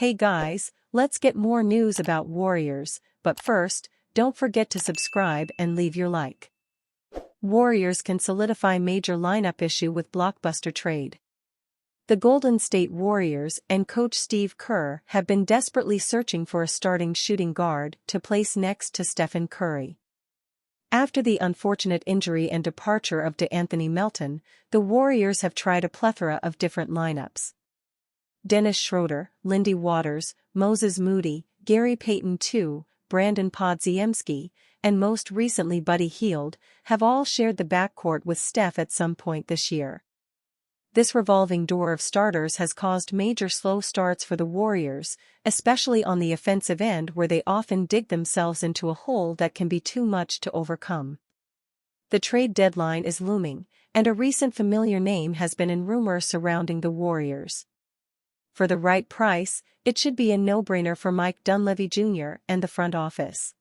Hey guys, let's get more news about Warriors, but first, don't forget to subscribe and leave your like. Warriors can solidify major lineup issue with blockbuster trade. The Golden State Warriors and coach Steve Kerr have been desperately searching for a starting shooting guard to place next to Stephen Curry. After the unfortunate injury and departure of DeAnthony Melton, the Warriors have tried a plethora of different lineups. Dennis Schroeder, Lindy Waters, Moses Moody, Gary Payton II, Brandon Podziemski, and most recently Buddy Hield, have all shared the backcourt with Steph at some point this year. This revolving door of starters has caused major slow starts for the Warriors, especially on the offensive end where they often dig themselves into a hole that can be too much to overcome. The trade deadline is looming, and a recent familiar name has been in rumor surrounding the Warriors. For the right price, it should be a no-brainer for Mike Dunleavy Jr. and the front office.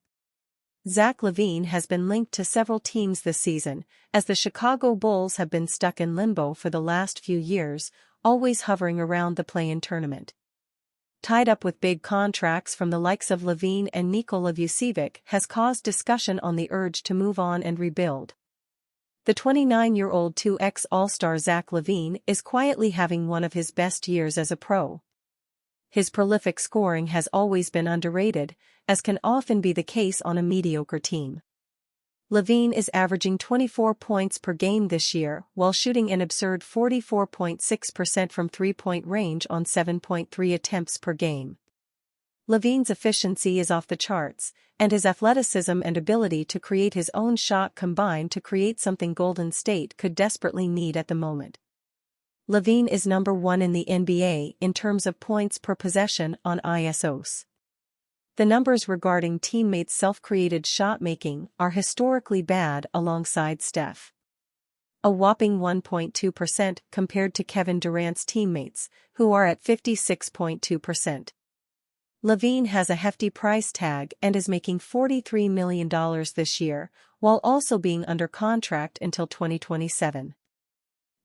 Zach LaVine has been linked to several teams this season, as the Chicago Bulls have been stuck in limbo for the last few years, always hovering around the play-in tournament. Tied up with big contracts from the likes of LaVine and Nikola Vucevic has caused discussion on the urge to move on and rebuild. The 29-year-old 2X All-Star Zach LaVine is quietly having one of his best years as a pro. His prolific scoring has always been underrated, as can often be the case on a mediocre team. LaVine is averaging 24 points per game this year while shooting an absurd 44.6% from three-point range on 7.3 attempts per game. LaVine's efficiency is off the charts, and his athleticism and ability to create his own shot combine to create something Golden State could desperately need at the moment. LaVine is number 1 in the NBA in terms of points per possession on ISOs. The numbers regarding teammates' self-created shot-making are historically bad alongside Steph. A whopping 1.2% compared to Kevin Durant's teammates, who are at 56.2%. LaVine has a hefty price tag and is making $43 million this year, while also being under contract until 2027.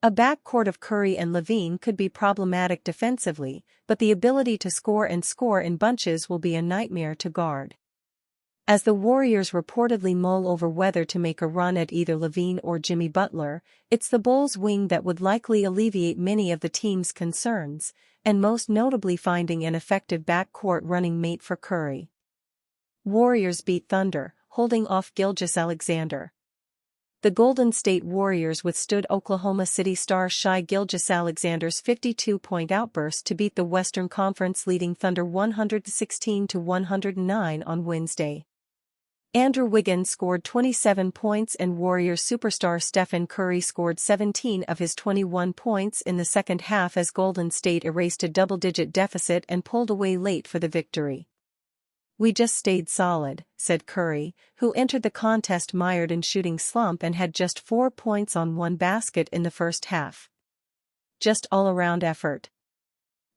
A backcourt of Curry and LaVine could be problematic defensively, but the ability to score in bunches will be a nightmare to guard. As the Warriors reportedly mull over whether to make a run at either LaVine or Jimmy Butler, it's the Bulls' wing that would likely alleviate many of the team's concerns, and most notably finding an effective backcourt running mate for Curry. Warriors beat Thunder, holding off Gilgeous-Alexander. The Golden State Warriors withstood Oklahoma City star Shai Gilgeous-Alexander's 52-point outburst to beat the Western Conference leading Thunder 116-109 on Wednesday. Andrew Wiggins scored 27 points and Warriors superstar Stephen Curry scored 17 of his 21 points in the second half as Golden State erased a double-digit deficit and pulled away late for the victory. "We just stayed solid," said Curry, who entered the contest mired in shooting slump and had just 4 points on 1 basket in the first half. "Just all-around effort."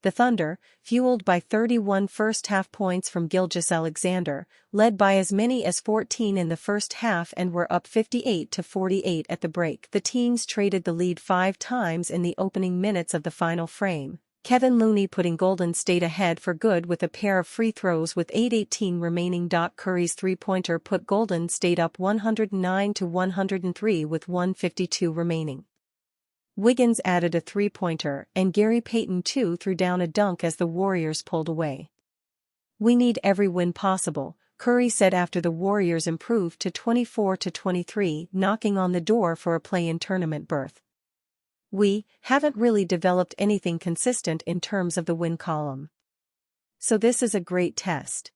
The Thunder, fueled by 31 first-half points from Gilgeous-Alexander, led by as many as 14 in the first half and were up 58-48 at the break. The teams traded the lead 5 times in the opening minutes of the final frame, Kevin Looney putting Golden State ahead for good with a pair of free throws with 8:18 remaining. Curry's three-pointer put Golden State up 109-103 with 1:52 remaining. Wiggins added a three-pointer and Gary Payton II threw down a dunk as the Warriors pulled away. "We need every win possible," Curry said after the Warriors improved to 24-23, knocking on the door for a play-in tournament berth. "We haven't really developed anything consistent in terms of the win column. So this is a great test."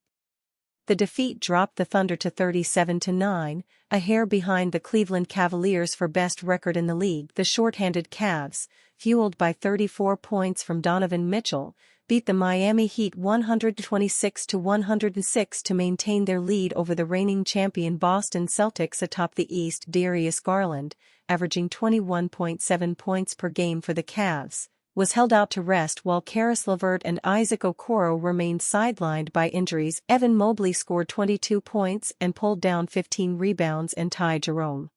The defeat dropped the Thunder to 37-9, a hair behind the Cleveland Cavaliers for best record in the league. The short-handed Cavs, fueled by 34 points from Donovan Mitchell, beat the Miami Heat 126-106 to maintain their lead over the reigning champion Boston Celtics atop the East. Darius Garland, averaging 21.7 points per game for the Cavs, was held out to rest while Caris LeVert and Isaac Okoro remained sidelined by injuries. Evan Mobley scored 22 points and pulled down 15 rebounds and Ty Jerome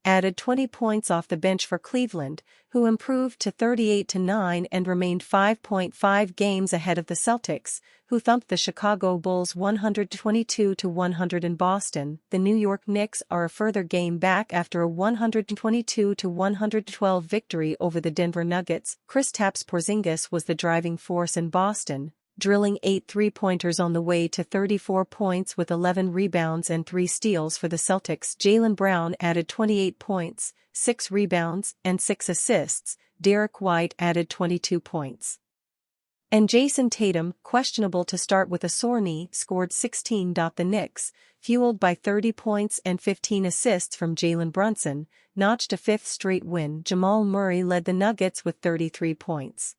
added 20 points off the bench for Cleveland, who improved to 38-9 and remained 5.5 games ahead of the Celtics, who thumped the Chicago Bulls 122-100 in Boston. The New York Knicks are a further game back after a 122-112 victory over the Denver Nuggets. Kristaps Porzingis was the driving force in Boston, drilling 8 three-pointers on the way to 34 points with 11 rebounds and 3 steals for the Celtics. Jaylen Brown added 28 points, 6 rebounds, and 6 assists. Derek White added 22 points. And Jason Tatum, questionable to start with a sore knee, scored 16. The Knicks, fueled by 30 points and 15 assists from Jalen Brunson, notched a 5th straight win. Jamal Murray led the Nuggets with 33 points.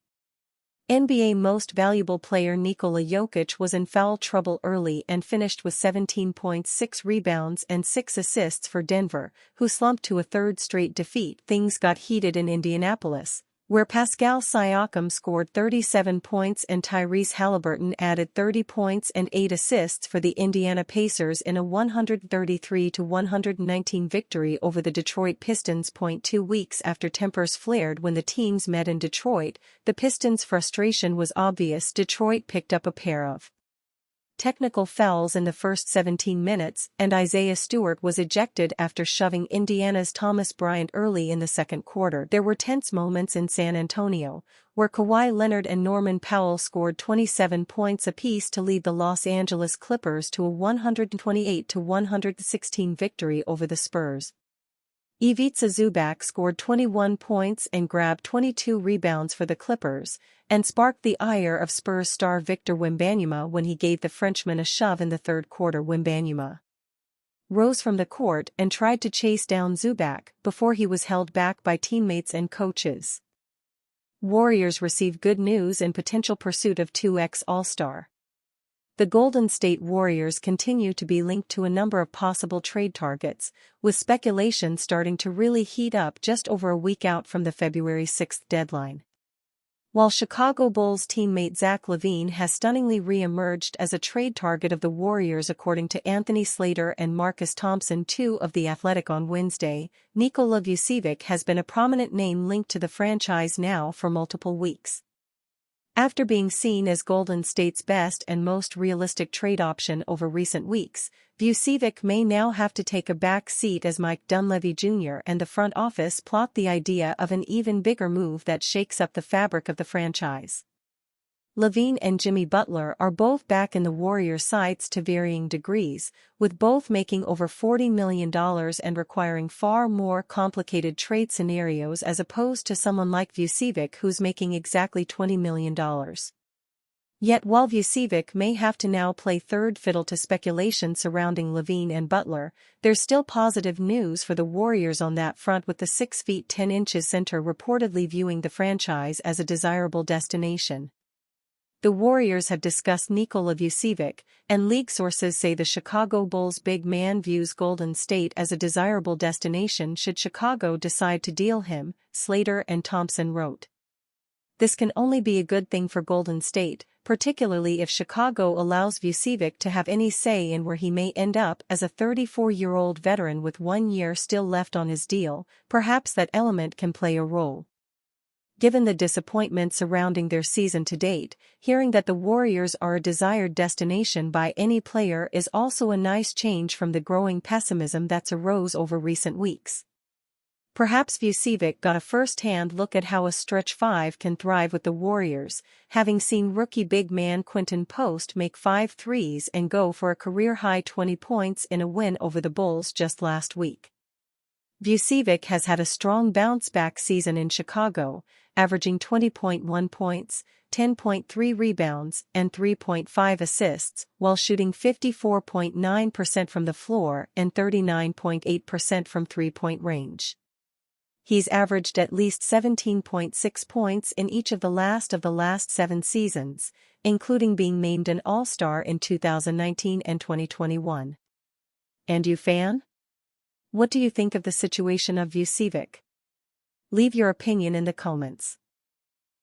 NBA Most Valuable Player Nikola Jokic was in foul trouble early and finished with 17 points, 6 rebounds and 6 assists for Denver, who slumped to a 3rd straight defeat. Things got heated in Indianapolis, where Pascal Siakam scored 37 points and Tyrese Halliburton added 30 points and 8 assists for the Indiana Pacers in a 133-119 victory over the Detroit Pistons. 2 weeks after tempers flared when the teams met in Detroit, the Pistons' frustration was obvious. Detroit picked up a pair of technical fouls in the first 17 minutes, and Isaiah Stewart was ejected after shoving Indiana's Thomas Bryant early in the second quarter. There were tense moments in San Antonio, where Kawhi Leonard and Norman Powell scored 27 points apiece to lead the Los Angeles Clippers to a 128-116 victory over the Spurs. Ivica Zubac scored 21 points and grabbed 22 rebounds for the Clippers, and sparked the ire of Spurs star Victor Wembanyama when he gave the Frenchman a shove in the third quarter. Wembanyama rose from the court and tried to chase down Zubac before he was held back by teammates and coaches. Warriors receive good news in potential pursuit of 2X All-Star. The Golden State Warriors continue to be linked to a number of possible trade targets, with speculation starting to really heat up just over a week out from the February 6 deadline. While Chicago Bulls teammate Zach LaVine has stunningly re-emerged as a trade target of the Warriors according to Anthony Slater and Marcus Thompson, 2 of The Athletic on Wednesday, Nikola Vucevic has been a prominent name linked to the franchise now for multiple weeks. After being seen as Golden State's best and most realistic trade option over recent weeks, Vucevic may now have to take a back seat as Mike Dunleavy Jr. and the front office plot the idea of an even bigger move that shakes up the fabric of the franchise. LaVine and Jimmy Butler are both back in the Warriors' sights to varying degrees, with both making over $40 million and requiring far more complicated trade scenarios as opposed to someone like Vucevic who's making exactly $20 million. Yet while Vucevic may have to now play third fiddle to speculation surrounding LaVine and Butler, there's still positive news for the Warriors on that front, with the 6 feet 10 inches center reportedly viewing the franchise as a desirable destination. The Warriors have discussed Nikola Vucevic, and league sources say the Chicago Bulls' big man views Golden State as a desirable destination should Chicago decide to deal him, Slater and Thompson wrote. This can only be a good thing for Golden State, particularly if Chicago allows Vucevic to have any say in where he may end up as a 34-year-old veteran with 1 year still left on his deal. Perhaps that element can play a role. Given the disappointment surrounding their season to date, hearing that the Warriors are a desired destination by any player is also a nice change from the growing pessimism that's arose over recent weeks. Perhaps Vucevic got a first-hand look at how a stretch 5 can thrive with the Warriors, having seen rookie big man Quinton Post make 5 threes and go for a career-high 20 points in a win over the Bulls just last week. Vucevic has had a strong bounce-back season in Chicago, averaging 20.1 points, 10.3 rebounds, and 3.5 assists, while shooting 54.9% from the floor and 39.8% from three-point range. He's averaged at least 17.6 points in each of the last 7 seasons, including being named an All-Star in 2019 and 2021. And you, fan? What do you think of the situation of Vucevic? Leave your opinion in the comments.